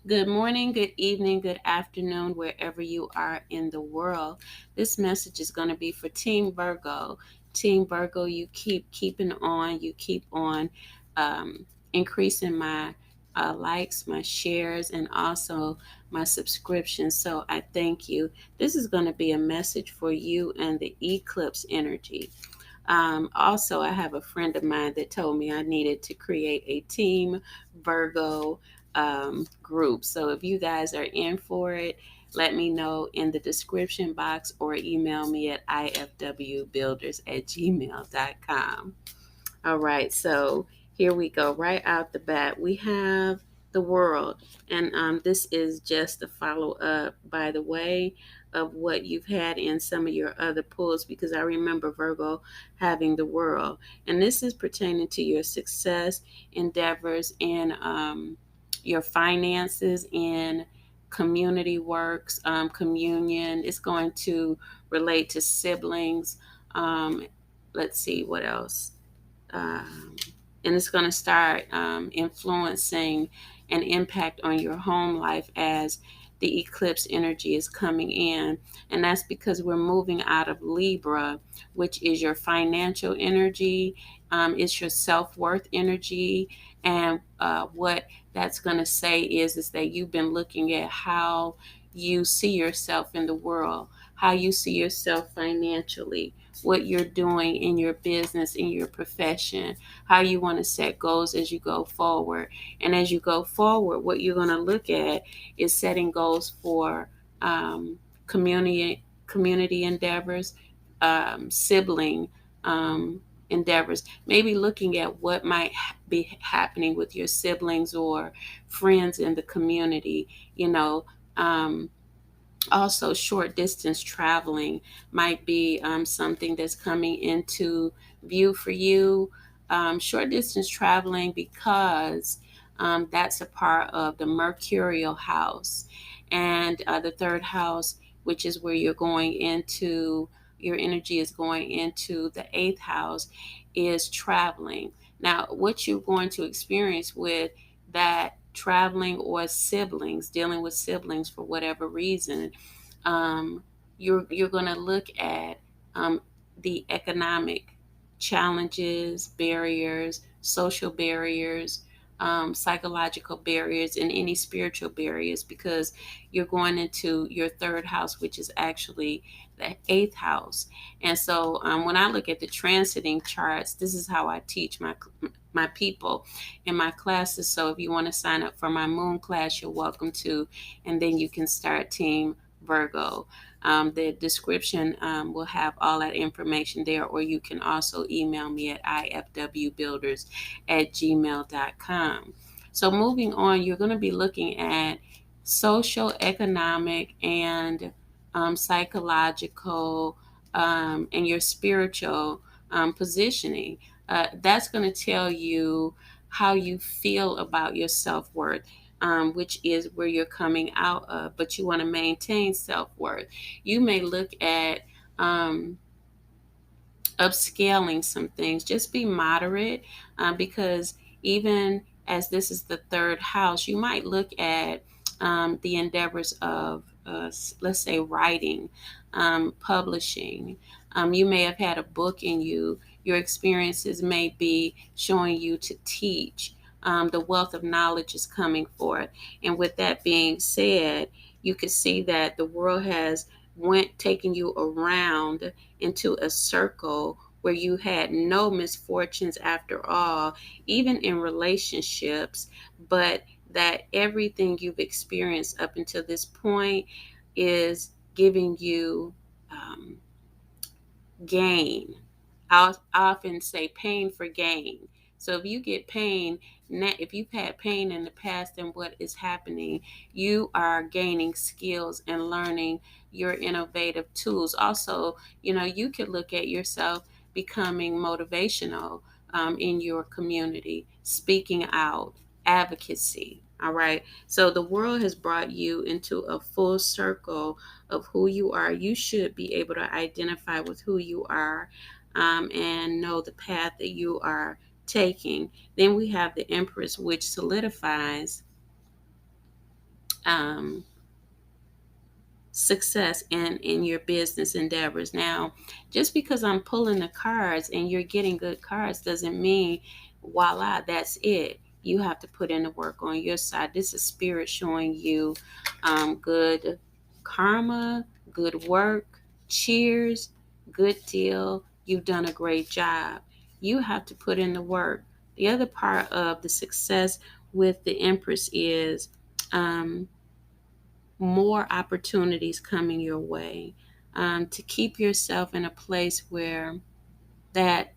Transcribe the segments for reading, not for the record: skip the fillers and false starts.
Good morning, good evening, good afternoon, wherever you are in the world. This message is going to be for Team Virgo. Team Virgo, you keep keeping on, you keep on increasing my likes, my shares, and also my subscriptions. So I thank you. This is going to be a message for you and the eclipse energy. Also, I have a friend of mine that told me I needed to create a Team Virgo group. So if you guys are in for it, let me know in the description box or email me at ifwbuilders@gmail.com. All right, so here we go. Right out the bat, we have the world. And this is just a follow up, by the way, of what you've had in some of your other pulls, because I remember Virgo having the world. And this is pertaining to your success, endeavors, and your finances, in community works, communion. It's going to relate to siblings. Um, let's see what else, um, and it's going to start influencing an impact on your home life as the eclipse energy is coming in. And that's because we're moving out of Libra, which is your financial energy, it's your self-worth energy. And what that's going to say is that you've been looking at how you see yourself in the world, how you see yourself financially, what you're doing in your business, in your profession, how you want to set goals as you go forward. And as you go forward, what you're going to look at is setting goals for community endeavors, sibling endeavors. Maybe looking at what might be happening with your siblings or friends in the community. You know. Also, short distance traveling might be something that's coming into view for you. Short distance traveling, because that's a part of the mercurial house, and the third house, which is where you're going into, your energy is going into the eighth house, is traveling. Now, what you're going to experience with that traveling, or siblings, dealing with siblings for whatever reason, um, you're going to look at the economic challenges, barriers, social barriers, psychological barriers, and any spiritual barriers, because you're going into your third house, which is actually the eighth house. And so, when I look at the transiting charts, this is how I teach my people in my classes. So if you want to sign up for my moon class, you're welcome to, and then you can start Team Virgo. The description will have all that information there, or you can also email me at ifwbuilders@gmail.com. So, moving on, you're going to be looking at social, economic, and psychological, and your spiritual positioning. That's going to tell you how you feel about your self worth, which is where you're coming out of, but you want to maintain self worth. You may look at upscaling some things. Just be moderate, because even as this is the third house, you might look at the endeavors of, let's say, writing, publishing. You may have had a book in you. Your experiences may be showing you to teach. The wealth of knowledge is coming forth. And with that being said, you can see that the world has went taking you around into a circle where you had no misfortunes after all, even in relationships, but that everything you've experienced up until this point is giving you um, gain. I often say pain for gain. So if you get pain, if you've had pain in the past, and what is happening, you are gaining skills and learning your innovative tools. Also, you could look at yourself becoming motivational in your community, speaking out, advocacy. All right. So the world has brought you into a full circle of who you are. You should be able to identify with who you are, and know the path that you are taking. Then we have the Empress, which solidifies um, success in your business endeavors. Now, just because I'm pulling the cards and you're getting good cards doesn't mean voila, that's it. You have to put in the work on your side. This is spirit showing you good karma, good work, cheers, good deal. You've done a great job. You have to put in the work. The other part of the success with the Empress is um, more opportunities coming your way, to keep yourself in a place where that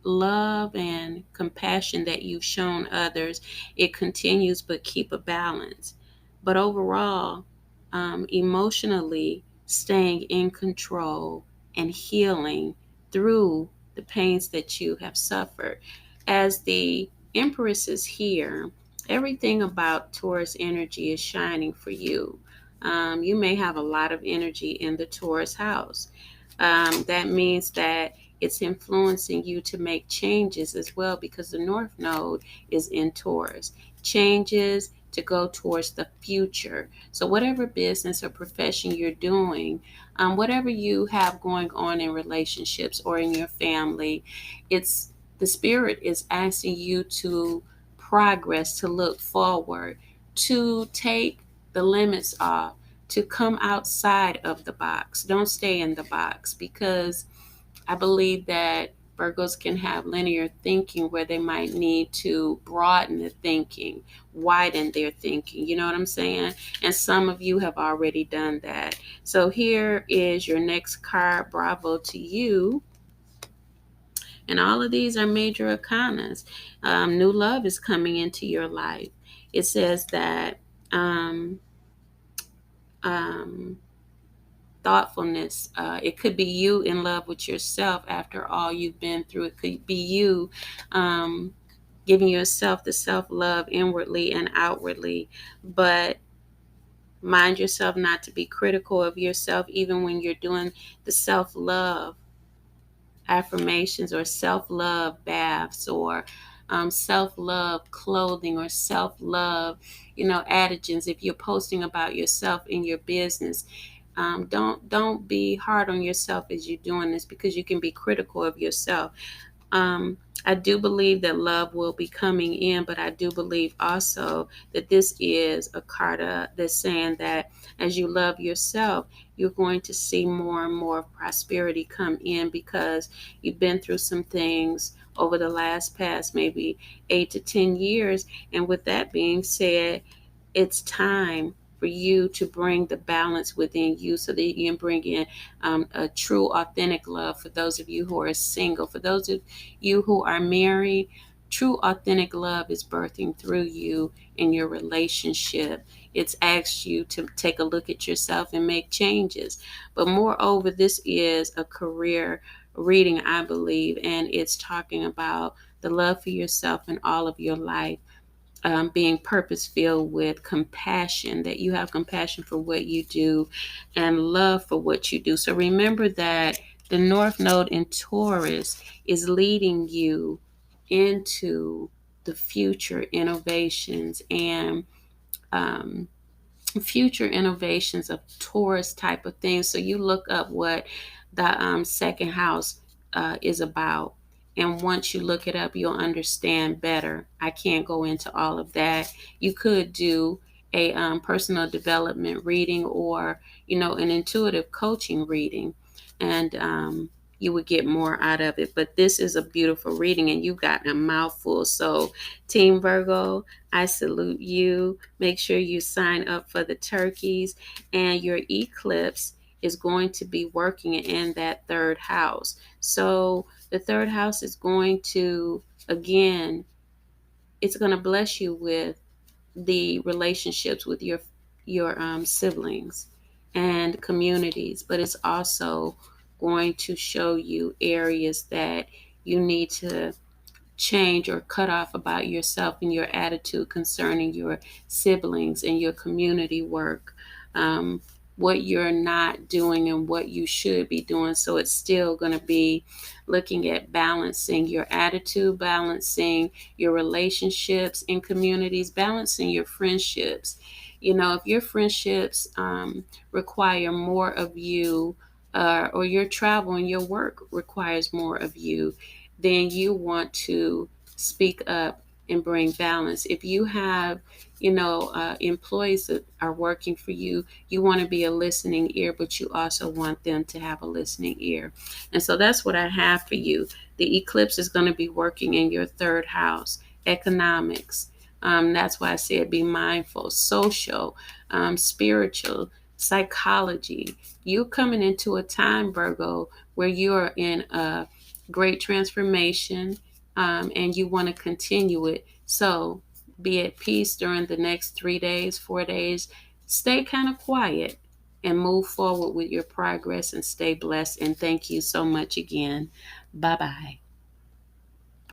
love and compassion that you've shown others, it continues, but keep a balance. But overall, emotionally staying in control and healing through the pains that you have suffered. As the Empress is here, everything about Taurus energy is shining for you. You may have a lot of energy in the Taurus house. That means that it's influencing you to make changes as well, because the North Node is in Taurus. Changes to go towards the future. So, whatever business or profession you're doing, whatever you have going on in relationships or in your family, it's the spirit is asking you to progress, to look forward, to take the limits off, to come outside of the box. Don't stay in the box, because I believe that Virgos can have linear thinking where they might need to broaden the thinking, widen their thinking. You know what I'm saying? And some of you have already done that. So here is your next card. Bravo to you. And all of these are major arcanas. New love is coming into your life. It says that um, um, thoughtfulness. It could be you in love with yourself after all you've been through. It could be you um, giving yourself the self love inwardly and outwardly. But mind yourself not to be critical of yourself, even when you're doing the self love affirmations or self love baths or self love clothing or self love, adages. If you're posting about yourself in your business, don't be hard on yourself as you're doing this, because you can be critical of yourself. um, I do believe that love will be coming in, but I do believe also that this is a card that's saying that as you love yourself, you're going to see more and more prosperity come in, because you've been through some things over the past maybe 8 to 10 years. And with that being said, it's time for you to bring the balance within you so that you can bring in a true, authentic love. For those of you who are single, for those of you who are married, true, authentic love is birthing through you in your relationship. It's asked you to take a look at yourself and make changes. But moreover, this is a career reading, I believe, and it's talking about the love for yourself in all of your life, being purpose filled with compassion, that you have compassion for what you do and love for what you do. So remember that the North Node in Taurus is leading you into the future innovations and um, future innovations of Taurus type of things. So you look up what the second house is about. And once you look it up, you'll understand better. I can't go into all of that. You could do a personal development reading, or, an intuitive coaching reading. And you would get more out of it. But this is a beautiful reading, and you got a mouthful. So, Team Virgo, I salute you. Make sure you sign up for the turkeys, and your eclipse is going to be working in that third house. So the third house is going to, again, it's going to bless you with the relationships with your siblings and communities, but it's also going to show you areas that you need to change or cut off about yourself and your attitude concerning your siblings and your community work. Um, what you're not doing and what you should be doing. So it's still going to be looking at balancing your attitude, balancing your relationships in communities, balancing your friendships. You know, if your friendships require more of you, or your travel and your work requires more of you, then you want to speak up and bring balance. If you have, employees that are working for you, you want to be a listening ear, but you also want them to have a listening ear. And so that's what I have for you. The eclipse is going to be working in your third house, economics. That's why I said be mindful, social, spiritual, psychology. You coming into a time, Virgo, where you are in a great transformation, and you want to continue it. So be at peace during the next 3 days, 4 days. Stay kind of quiet and move forward with your progress and stay blessed. And thank you so much again. Bye bye.